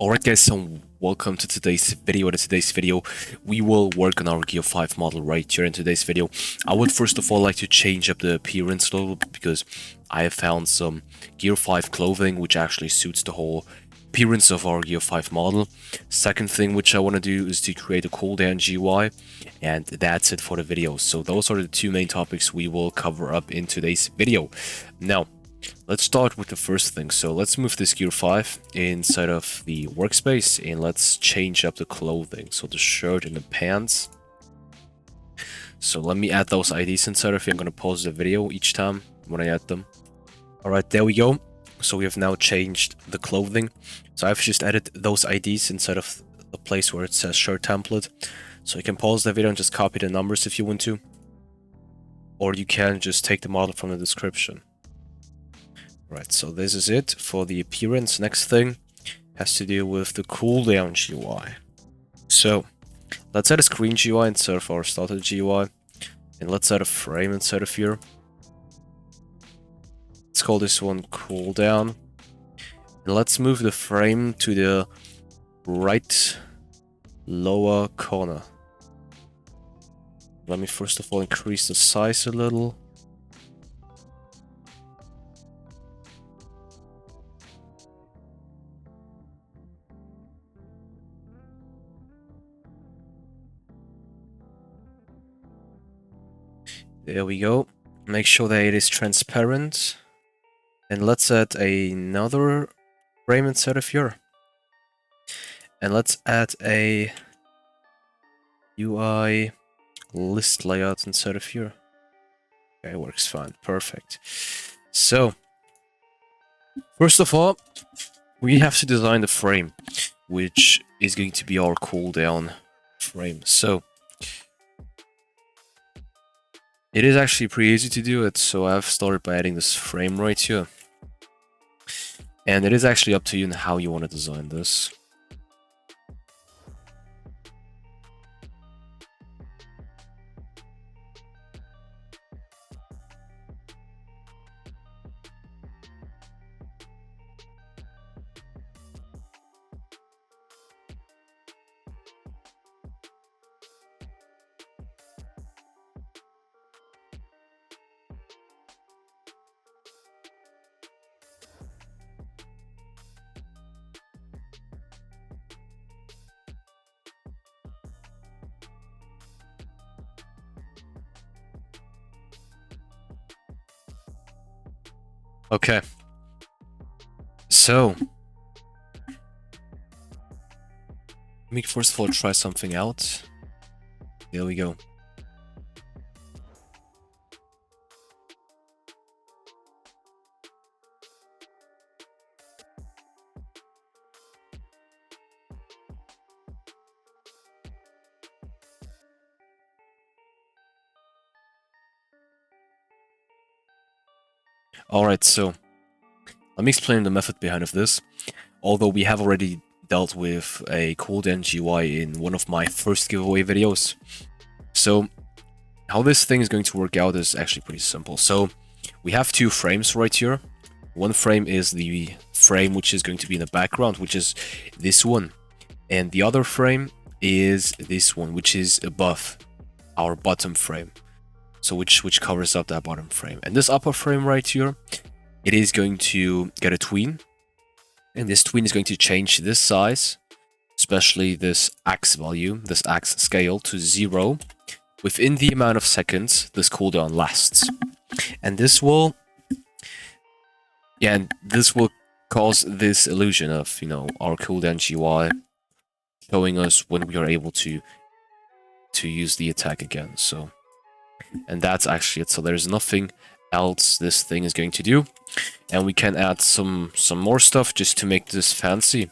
Alright guys, so welcome to today's video. In today's video, we will work on our Gear 5 model right here in today's video. I would first of all like to change up the appearance a little bit because I have found some Gear 5 clothing which actually suits the whole appearance of our Gear 5 model. Second thing which I want to do is to create a cooldown GUI, and that's it for the video. So those are the two main topics we will cover up in today's video. Now, let's start with the first thing. So let's move this Gear 5 inside of the workspace and let's change up the clothing. So the shirt and the pants. So let me add those IDs inside of here. I'm going to pause the video each time when I add them. Alright, there we go. So we have now changed the clothing. So I've just added those IDs inside of the place where it says shirt template. So you can pause the video and just copy the numbers if you want to. Or you can just take the model from the description. Right, so this is it for the appearance. Next thing has to do with the cooldown GUI. So let's add a screen GUI instead of our started GUI, and let's add a frame inside of here. Let's call this one cooldown, and let's move the frame to the right lower corner. Let me first of all increase the size a little. There we go. Make sure that it is transparent. And let's add another frame inside of here. And let's add a UI list layout inside of here. Okay, works fine. Perfect. So, first of all, we have to design the frame, which is going to be our cooldown frame. So, it is actually pretty easy to do it, so I've started by adding this frame right here. And it is actually up to you on how you want to design this. Okay, so let me first of all try something out. There we go. Alright, so let me explain the method behind of this. Although we have already dealt with a cooldown GUI in one of my first giveaway videos. So how this thing is going to work out is actually pretty simple. So we have two frames right here. One frame is the frame which is going to be in the background, which is this one. And the other frame is this one, which is above our bottom frame. So which covers up that bottom frame. And this upper frame right here, it is going to get a tween. And this tween is going to change this size, especially this X value, this X scale, to 0 within the amount of seconds this cooldown lasts. And this will cause this illusion of, you know, our cooldown GUI showing us when we are able to use the attack again. So, and that's actually it. So there's nothing else this thing is going to do, and we can add some more stuff just to make this fancy.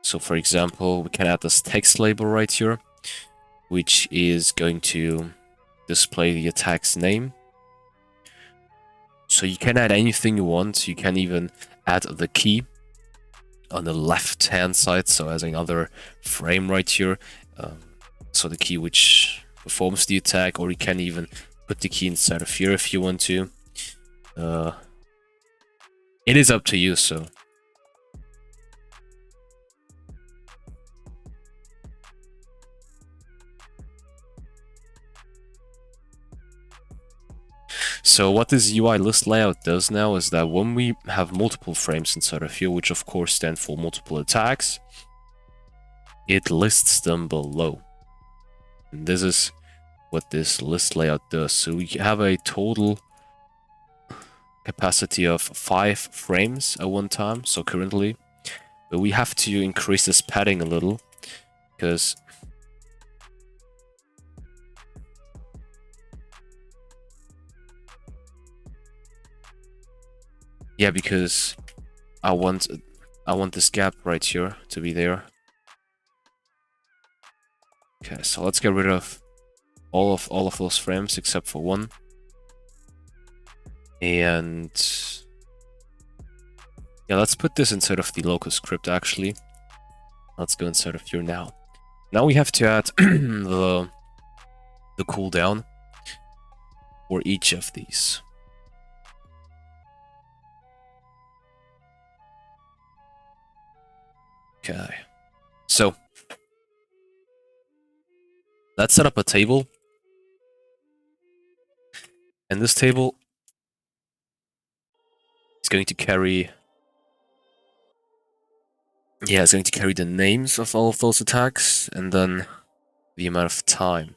So for example, we can add this text label right here, which is going to display the attack's name. So you can add anything you want. You can even add the key on the left hand side, so as another frame right here, so the key which performs the attack, or you can even put the key inside of here if you want to. It is up to you, so So what this UI list layout does now is that when we have multiple frames inside of here, which of course stand for multiple attacks, it lists them below. And this is what this list layout does. So we have a total capacity of 5 frames at one time, so currently. But we have to increase this padding a little, because because I want this gap right here to be there. Okay, so let's get rid of all of those frames except for one. And yeah, let's put this inside of the local script actually. Let's go inside of here now. Now we have to add the cooldown for each of these. Okay, so let's set up a table. And this table is going to carry... yeah, it's going to carry the names of all of those attacks, and then the amount of time.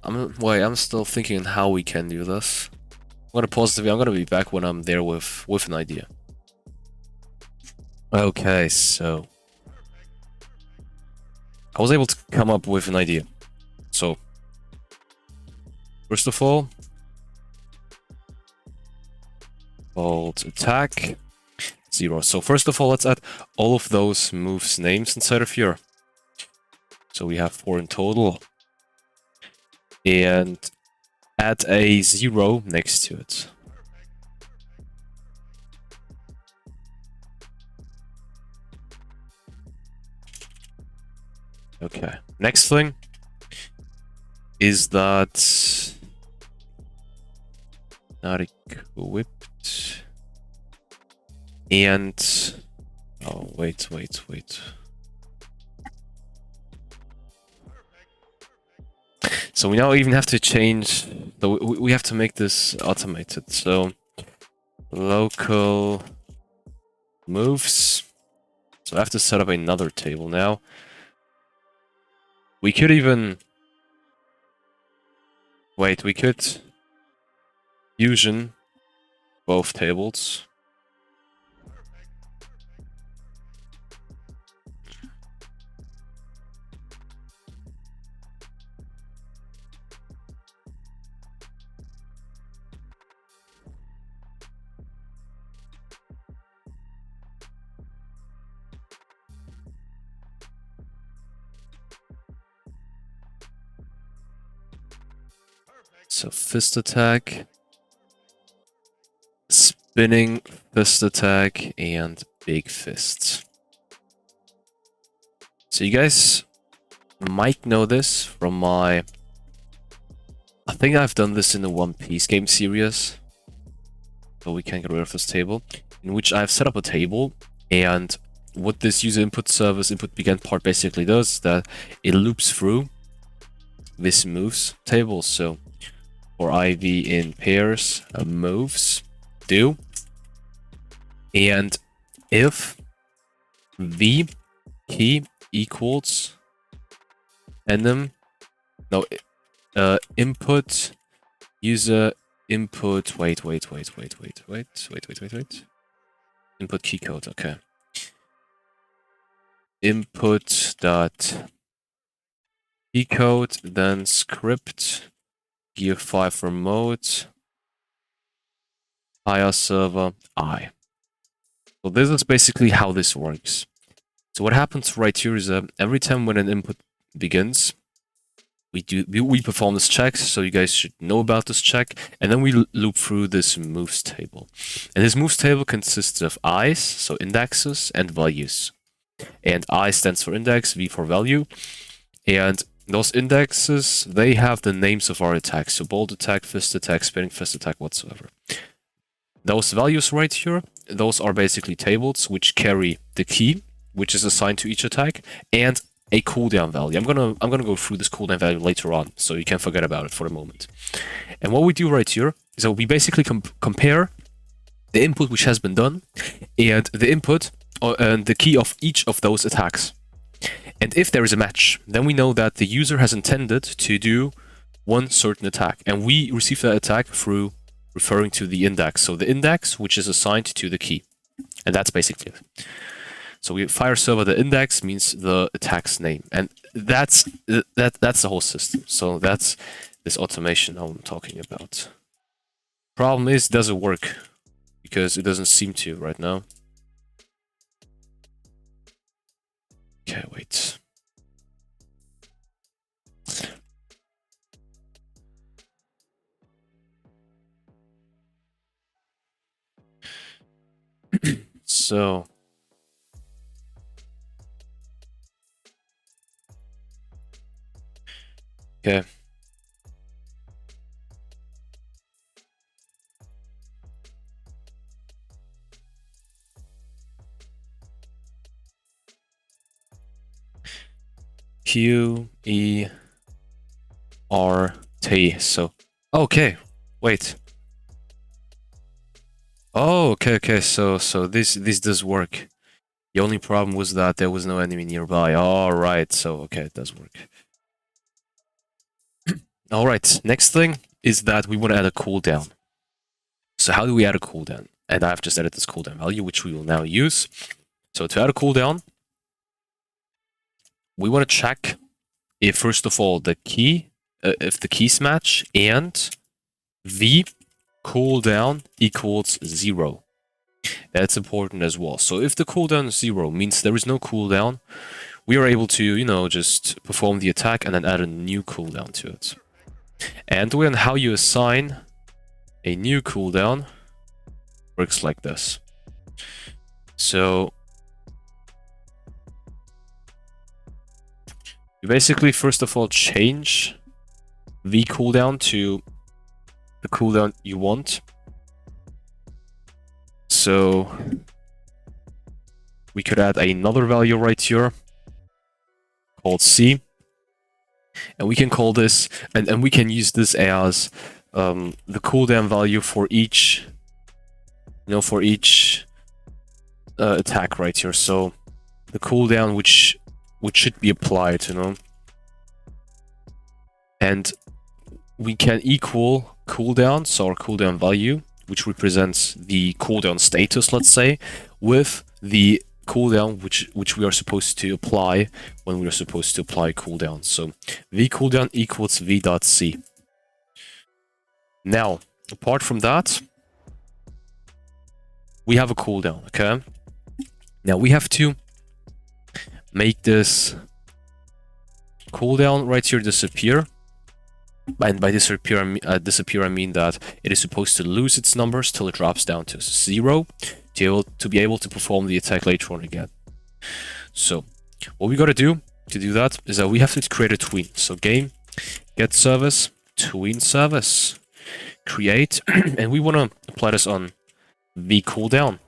I'm still thinking how we can do this. I'm gonna be back when I'm there with an idea. Okay, so I was able to come up with an idea. So first of all, called attack 0. So first of all, let's add all of those moves names inside of here. So we have 4 in total. And add a 0 next to it. Okay, next thing is that not equipped. And oh, wait. So we now even have to change, we have to make this automated. So local moves. So I have to set up another table now. We could even... wait, we could fusion both tables. So fist attack, spinning fist attack, and big fists. So you guys might know this from my... I think I've done this in the One Piece game series. So we can get rid of this table, in which I've set up a table, and what this user input service input begin part basically does is that it loops through this moves table. So for IV in pairs, moves do, and if v key equals enum, no, input user input, wait, input key code, okay, input dot key code, then script Gear 5 remote, IR server, I. So this is basically how this works. So what happens right here is that every time when an input begins, we perform this check, so you guys should know about this check, and then we loop through this moves table. And this moves table consists of I's, so indexes, and values. And I stands for index, V for value, and those indexes, they have the names of our attacks. So bolt attack, fist attack, spinning fist attack, whatsoever. Those values right here, those are basically tables which carry the key, which is assigned to each attack, and a cooldown value. I'm gonna go through this cooldown value later on, so you can forget about it for the moment. And what we do right here is that we basically compare the input which has been done and the input and the key of each of those attacks. And if there is a match, then we know that the user has intended to do one certain attack, and we receive that attack through referring to the index. So the index which is assigned to the key, and that's basically it. So we fire server the index means the attack's name, and that's the whole system. So that's this automation I'm talking about. Problem is, does it work? Because it doesn't seem to right now. Okay, wait. So okay. QERT. So okay, wait. Oh, okay. So this does work. The only problem was that there was no enemy nearby. All right. So okay, it does work. All right. Next thing is that we want to add a cooldown. So how do we add a cooldown? And I've just added this cooldown value, which we will now use. So to add a cooldown, we want to check if first of all the key, if the keys match, and the cooldown equals 0. That's important as well. So if the cooldown is 0, means there is no cooldown, we are able to, you know, just perform the attack and then add a new cooldown to it. And then how you assign a new cooldown works like this. So you basically first of all change the cooldown to the cooldown you want. So we could add another value right here called C, and we can call this, and we can use this as the cooldown value for each, you know, for each attack right here. So the cooldown which should be applied, you know, and we can equal cooldown, so our cooldown value, which represents the cooldown status, let's say, with the cooldown which we are supposed to apply when we are supposed to apply cooldown. So v cooldown equals v.c. Now, apart from that, we have a cooldown, okay? Now we have to make this cooldown right here disappear. And by disappear, I mean that it is supposed to lose its numbers till it drops down to 0 to be able to perform the attack later on again. So what we got to do that is that we have to create a tween. So game get service tween service create, and we want to apply this on the cooldown.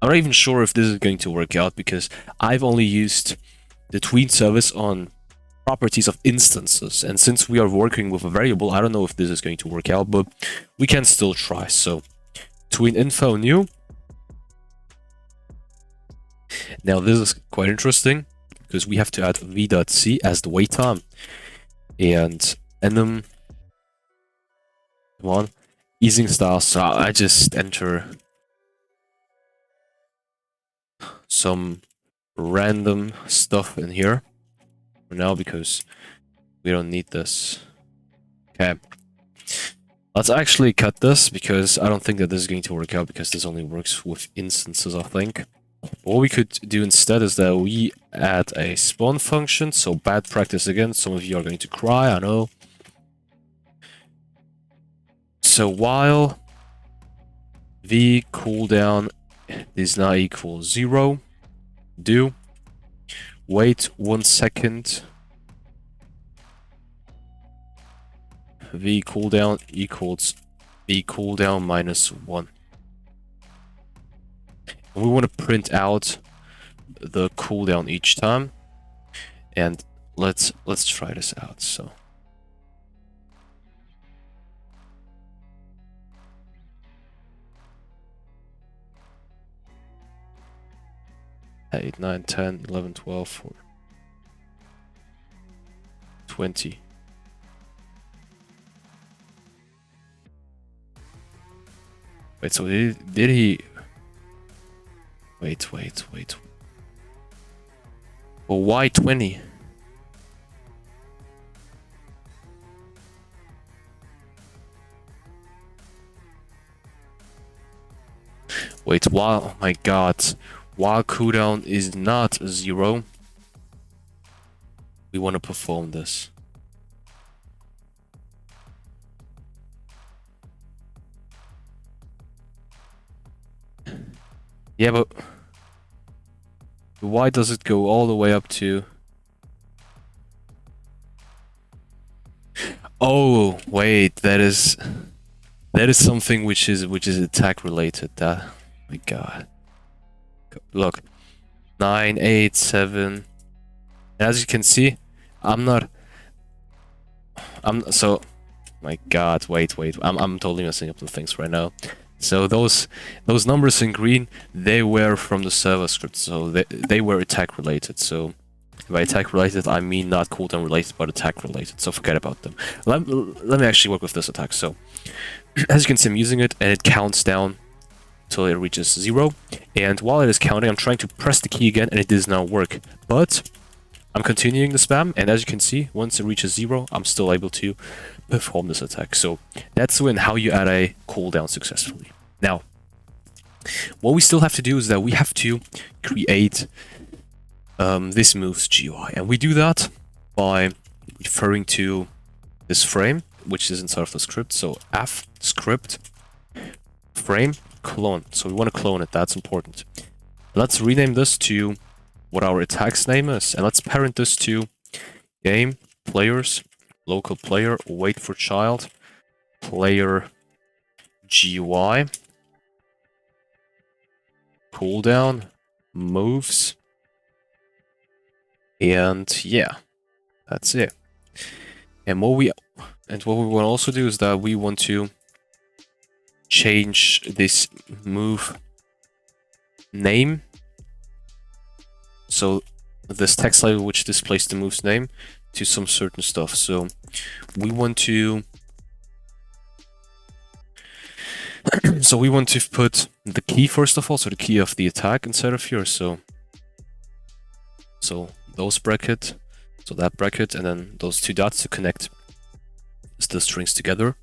I'm not even sure if this is going to work out because I've only used the tween service on properties of instances, and since we are working with a variable, I don't know if this is going to work out, but we can still try. So tween info new. Now this is quite interesting because we have to add v.c as the wait time, and enum, come on, easing style. So I just enter some random stuff in here for now because we don't need this. Okay, let's actually cut this because I don't think that this is going to work out because this only works with instances, I think. What we could do instead is that we add a spawn function. So bad practice again, some of you are going to cry, I know. So while v cooldown is not equal 0, do wait 1 second, v cooldown equals v cooldown minus 1. And we want to print out the cooldown each time. And let's try this out. So 8, 9, 10, 11, 12, 20. Wait, so did he... Wait. Well, why 20? Wait, while... Oh my god. While cooldown is not 0, we want to perform this. Yeah, but why does it go all the way up to... Oh, wait, that is something which is attack related. That, oh my god. Look, 9, 8, 7. As you can see, so, my god, wait, I'm totally messing up the things right now. So those numbers in green, they were from the server script, so they were attack related. So by attack related, I mean not cooldown related, but attack related. So forget about them. Let me actually work with this attack. So as you can see, I'm using it, and it counts down till it reaches 0. And while it is counting, I'm trying to press the key again, and it does not work. But I'm continuing the spam, and as you can see, once it reaches 0, I'm still able to perform this attack. So that's when how you add a cooldown successfully. Now, what we still have to do is that we have to create this move's GUI, and we do that by referring to this frame, which is inside of the script. So f script frame clone. So we want to clone it. That's important. Let's rename this to what our attack's name is, and let's parent this to game players local player wait for child player GUI cooldown moves, and yeah, that's it. And what we want to also do is that we want to change this move name. So this text label which displays the move's name to some certain stuff. So we want to put the key first of all, so the key of the attack inside of here. So those bracket, so that bracket, and then those two dots to connect the strings together.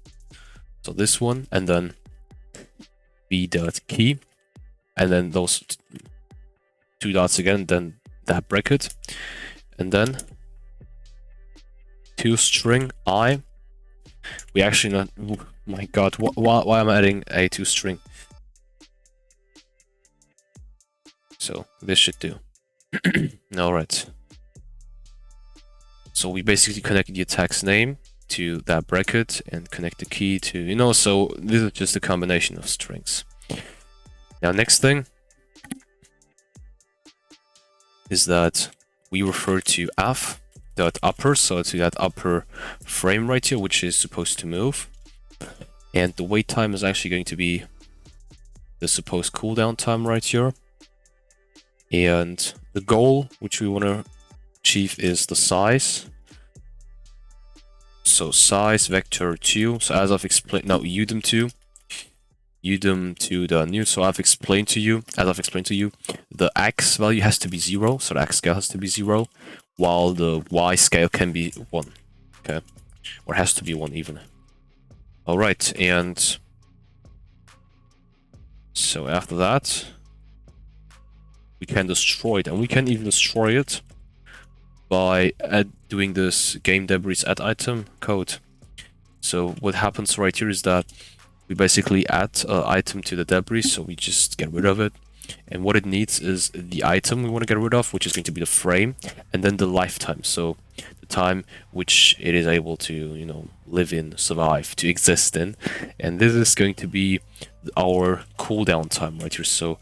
So this one, and then b.key, and then those two dots again, then that bracket, and then toString I. We actually not. Oh my god, why am I adding a toString? So this should do. Alright. So we basically connect the attack's name to that bracket and connect the key to, you know, so this is just a combination of strings. Now next thing is that we refer to f.upper, so to that upper frame right here, which is supposed to move. And the wait time is actually going to be the supposed cooldown time right here. And the goal which we want to achieve is the size. So size vector 2. So as I've explained, now udem to the new. So I've explained to you, the x value has to be 0. So the x scale has to be 0, while the y scale can be 1. Okay, or has to be 1 even. All right, and so after that, we can destroy it, and we can even destroy it by doing this game debris add item code. So what happens right here is that we basically add an item to the debris, so we just get rid of it. And what it needs is the item we want to get rid of, which is going to be the frame, and then the lifetime, so the time which it is able to, you know, live in, survive, to exist in. And this is going to be our cooldown time right here, so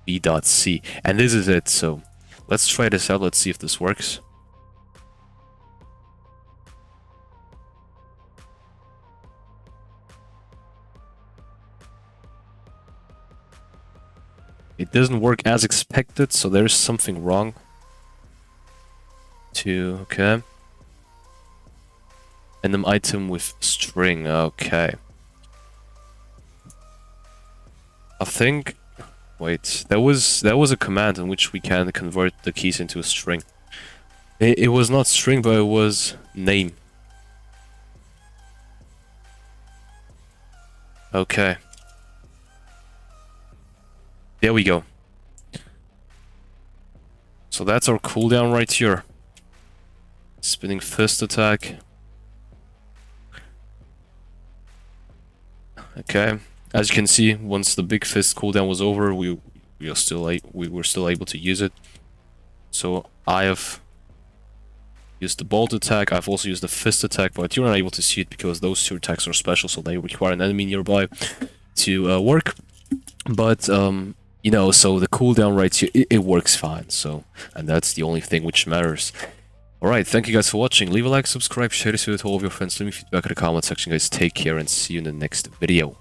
b.c. And this is it. So let's try this out. Let's see if this works. It doesn't work as expected, so there's something wrong. Okay. Random item with string, okay. I think... Wait, that was a command in which we can convert the keys into a string. It was not string, but it was name. Okay. There we go. So that's our cooldown right here. Spinning fist attack. Okay. As you can see, once the big fist cooldown was over, we were still able to use it. So I have used the bolt attack. I've also used the fist attack, but you're not able to see it because those two attacks are special, so they require an enemy nearby to work. But you know, so the cooldown right here, it works fine. So, and that's the only thing which matters. Alright, thank you guys for watching. Leave a like, subscribe, share this video to all of your friends. Leave me feedback in the comment section, guys. Take care and see you in the next video.